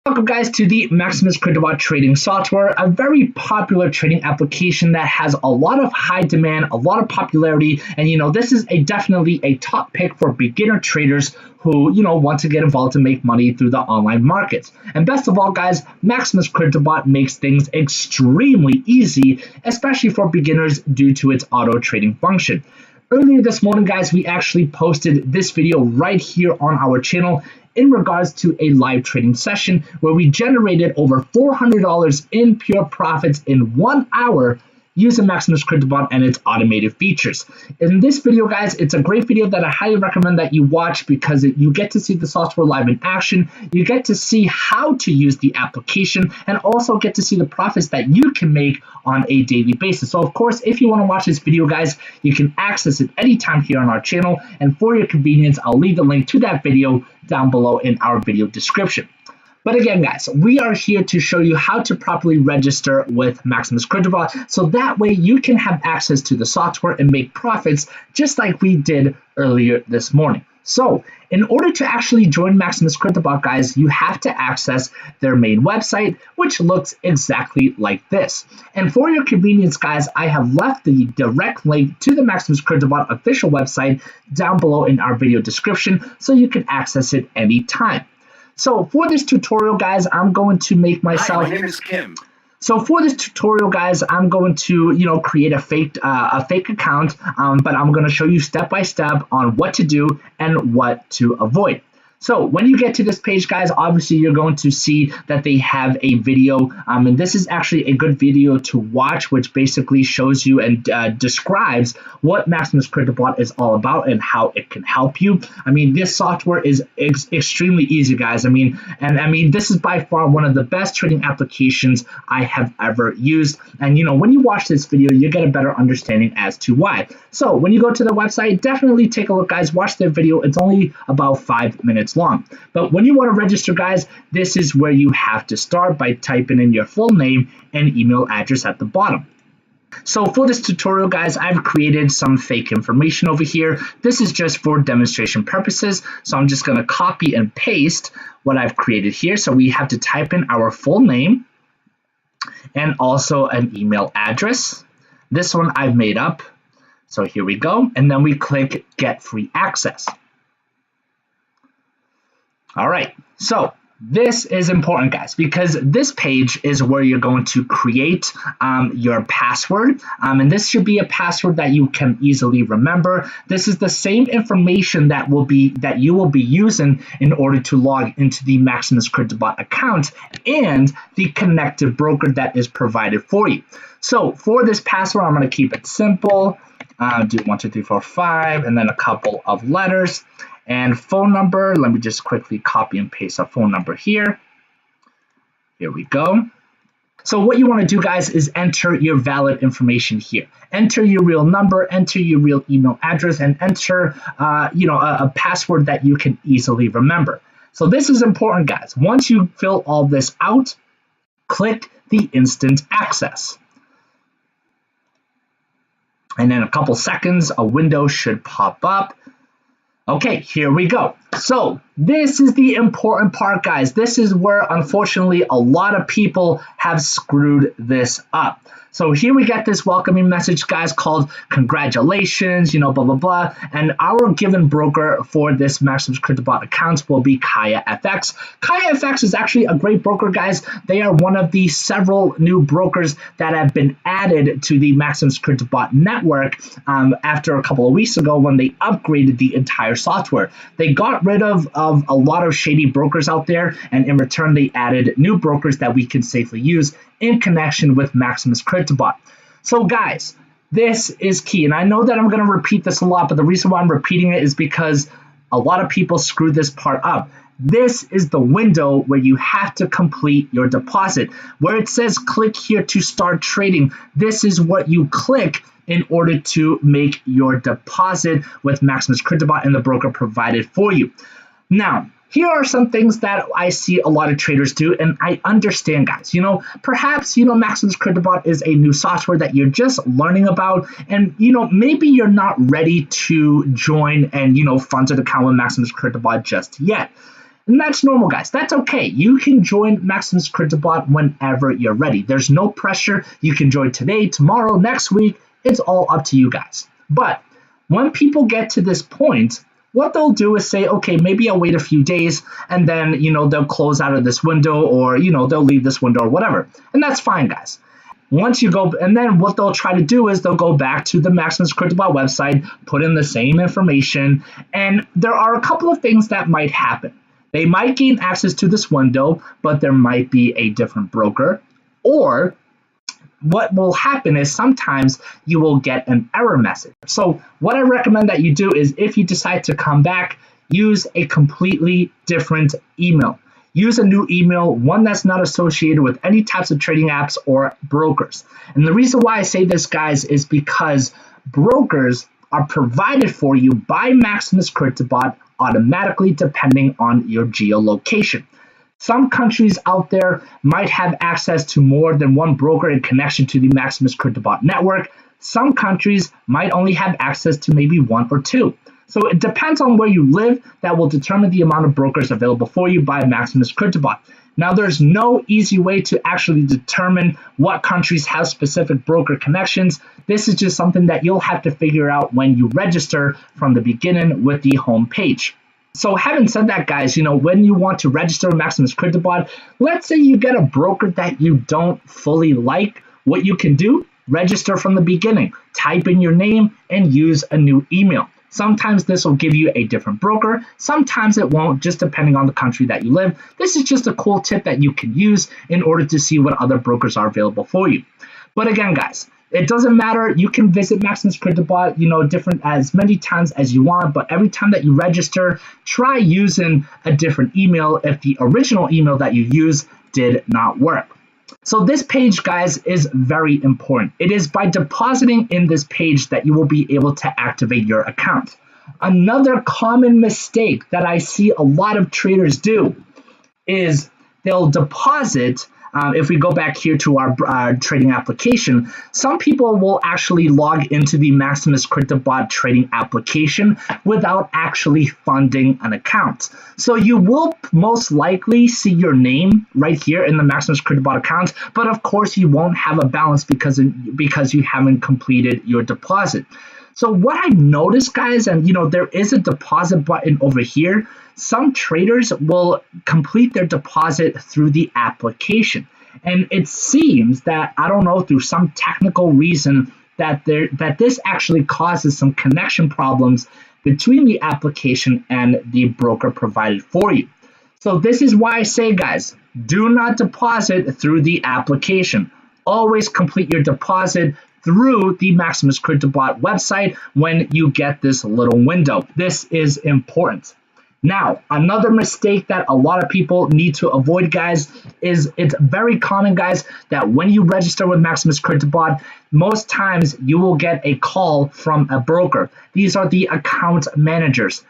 Welcome guys to the Maximus CryptoBot trading software, a very popular trading application that has a lot of high demand, a lot of popularity, and this is definitely a top pick for beginner traders who want to get involved and make money through the online markets. And best of all guys, Maximus CryptoBot makes things extremely easy, especially for beginners due to its auto trading function. Earlier this morning guys, we actually posted this video right here on our channel in regards to a live trading session where we generated over $400 in pure profits in 1 hour using Maximus CryptoBot and its automated features. In this video, guys, it's a great video that I highly recommend that you watch because you get to see the software live in action, you get to see how to use the application, and also get to see the profits that you can make on a daily basis. So, of course, if you want to watch this video, guys, you can access it anytime here on our channel, and for your convenience, I'll leave the link to that video down below in our video description. But again, guys, we are here to show you how to properly register with Maximus CryptoBot so that way you can have access to the software and make profits just like we did earlier this morning. So in order to actually join Maximus CryptoBot, guys, you have to access their main website, which looks exactly like this. And for your convenience, guys, I have left the direct link to the Maximus CryptoBot official website down below in our video description so you can access it anytime. So for this tutorial, guys, I'm going to make myself. Hi, my name is Kim. So for this tutorial, guys, I'm going to, create a fake account, but I'm going to show you step by step on what to do and what to avoid. So when you get to this page, guys, obviously you're going to see that they have a video, and this is actually a good video to watch, which basically shows you and describes what Maximus CryptoBot is all about and how it can help you. I mean, this software is extremely easy, guys. I mean, this is by far one of the best trading applications I have ever used. And when you watch this video, you get a better understanding as to why. So when you go to the website, definitely take a look, guys. Watch the video. It's only about 5 minutes long. But when you want to register, guys, this is where you have to start by typing in your full name and email address at the bottom. So for this tutorial, guys, I've created some fake information over here. This is just for demonstration purposes. So I'm just going to copy and paste what I've created here. So we have to type in our full name and also an email address. This one I've made up. So here we go. And then we click Get Free Access. All right, so this is important, guys, because this page is where you're going to create your password, and this should be a password that you can easily remember. This is the same information that you will be using in order to log into the Maximus CryptoBot account and the connected broker that is provided for you. So for this password, I'm going to keep it simple. Do 1, 2, 3, 4, 5, and then a couple of letters. And phone number, let me just quickly copy and paste a phone number here. Here we go. So what you want to do, guys, is enter your valid information here. Enter your real number, enter your real email address, and enter a password that you can easily remember. So this is important, guys. Once you fill all this out, click the instant access. And in a couple seconds, a window should pop up. Okay, here we go. So this is the important part, guys. This is where, unfortunately, a lot of people have screwed this up. So here we get this welcoming message, guys, called congratulations, blah, blah, blah. And our given broker for this Maximus CryptoBot account will be KayaFX. KayaFX is actually a great broker, guys. They are one of the several new brokers that have been added to the Maximus CryptoBot network after a couple of weeks ago when they upgraded the entire software. They got rid of a lot of shady brokers out there, and in return, they added new brokers that we can safely use in connection with Maximus CryptoBot. So guys, this is key. And I know that I'm going to repeat this a lot, but the reason why I'm repeating it is because a lot of people screw this part up. This is the window where you have to complete your deposit. Where it says click here to start trading, this is what you click in order to make your deposit with Maximus CryptoBot and the broker provided for you. Now, here are some things that I see a lot of traders do, and I understand, guys. Perhaps, Maximus CryptoBot is a new software that you're just learning about, and, maybe you're not ready to join and, fund an account with Maximus CryptoBot just yet. And that's normal, guys. That's okay. You can join Maximus CryptoBot whenever you're ready. There's no pressure. You can join today, tomorrow, next week. It's all up to you guys. But when people get to this point, what they'll do is say, okay, maybe I'll wait a few days and then, they'll close out of this window, or, they'll leave this window or whatever. And that's fine, guys. Once you go, and then what they'll try to do is they'll go back to the Maximus CryptoBot website, put in the same information, and there are a couple of things that might happen. They might gain access to this window, but there might be a different broker. Or what will happen is sometimes you will get an error message. So what I recommend that you do is, if you decide to come back, use a completely different email. Use a new email, one that's not associated with any types of trading apps or brokers. And the reason why I say this, guys, is because brokers are provided for you by Maximus CryptoBot automatically, depending on your geolocation. Some countries out there might have access to more than one broker in connection to the Maximus CryptoBot network. Some countries might only have access to maybe one or two. So it depends on where you live. That will determine the amount of brokers available for you by Maximus CryptoBot. Now, there's no easy way to actually determine what countries have specific broker connections. This is just something that you'll have to figure out when you register from the beginning with the home page. So having said that, guys, when you want to register with Maximus CryptoBot, let's say you get a broker that you don't fully like, what you can do, register from the beginning, type in your name and use a new email. Sometimes this will give you a different broker. Sometimes it won't, just depending on the country that you live. This is just a cool tip that you can use in order to see what other brokers are available for you. But again, guys, it doesn't matter. You can visit Maximus CryptoBot, different as many times as you want. But every time that you register, try using a different email if the original email that you use did not work. So this page, guys, is very important. It is by depositing in this page that you will be able to activate your account. Another common mistake that I see a lot of traders do is they'll deposit. If we go back here to our trading application, some people will actually log into the Maximus CryptoBot trading application without actually funding an account. So you will most likely see your name right here in the Maximus CryptoBot account, but of course you won't have a balance because you haven't completed your deposit. So what I've noticed, guys, and there is a deposit button over here. Some traders will complete their deposit through the application. And it seems that, I don't know, through some technical reason, that this actually causes some connection problems between the application and the broker provided for you. So this is why I say, guys, do not deposit through the application. Always complete your deposit through the Maximus CryptoBot website when you get this little window. This is important. Now, another mistake that a lot of people need to avoid, guys, is it's very common, guys, that when you register with Maximus CryptoBot, most times you will get a call from a broker. These are the account managers.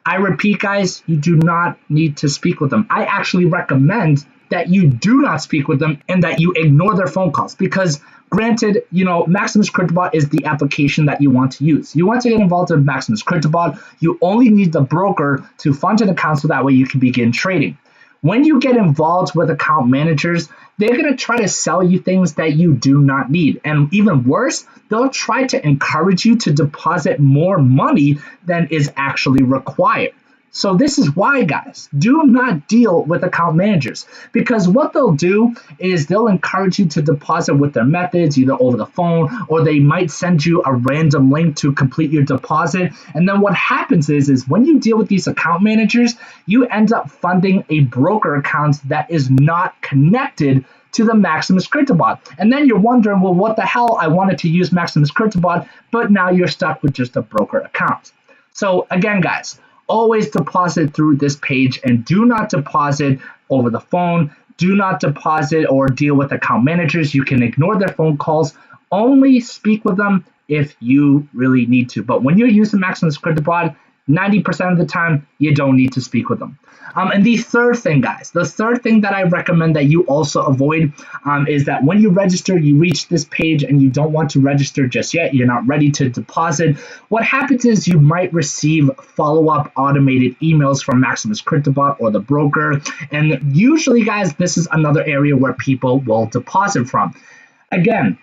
I repeat, guys, you do not need to speak with them. I actually recommend that you do not speak with them and that you ignore their phone calls, because granted, Maximus CryptoBot is the application that you want to use. You want to get involved in Maximus CryptoBot, you only need the broker to fund an account so that way you can begin trading. When you get involved with account managers, they're going to try to sell you things that you do not need. And even worse, they'll try to encourage you to deposit more money than is actually required. So this is why, guys, do not deal with account managers, because what they'll do is they'll encourage you to deposit with their methods, either over the phone, or they might send you a random link to complete your deposit. And then what happens is when you deal with these account managers, you end up funding a broker account that is not connected to the Maximus CryptoBot. And then you're wondering, well, what the hell? I wanted to use Maximus CryptoBot, but now you're stuck with just a broker account. So again, guys, always deposit through this page and do not deposit over the phone. Do not deposit or deal with account managers. You can ignore their phone calls. Only speak with them if you really need to. But when you're using Maximus CryptoBot, 90% of the time, you don't need to speak with them. And the third thing, guys, the third thing that I recommend that you also avoid is that when you register, you reach this page and you don't want to register just yet, you're not ready to deposit. What happens is you might receive follow-up automated emails from Maximus CryptoBot or the broker. And usually, guys, this is another area where people will deposit from. Again,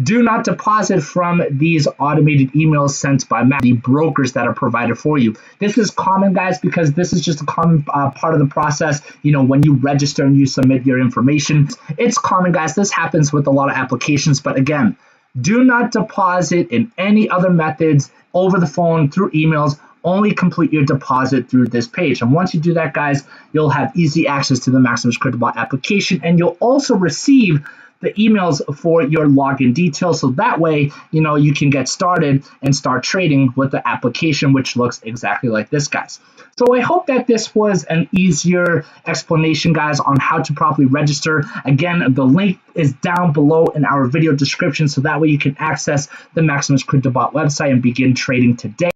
do not deposit from these automated emails sent by the brokers that are provided for you. This is common, guys, because this is just a common part of the process. You know, when you register and you submit your information, it's common, guys. This happens with a lot of applications. But again, do not deposit in any other methods over the phone, through emails. Only complete your deposit through this page. And once you do that, guys, you'll have easy access to the Maximus CryptoBot application, and you'll also receive the emails for your login details. So that way, you know, you can get started and start trading with the application, which looks exactly like this, guys. So I hope that this was an easier explanation, guys, on how to properly register. Again, the link is down below in our video description, so that way you can access the Maximus CryptoBot website and begin trading today.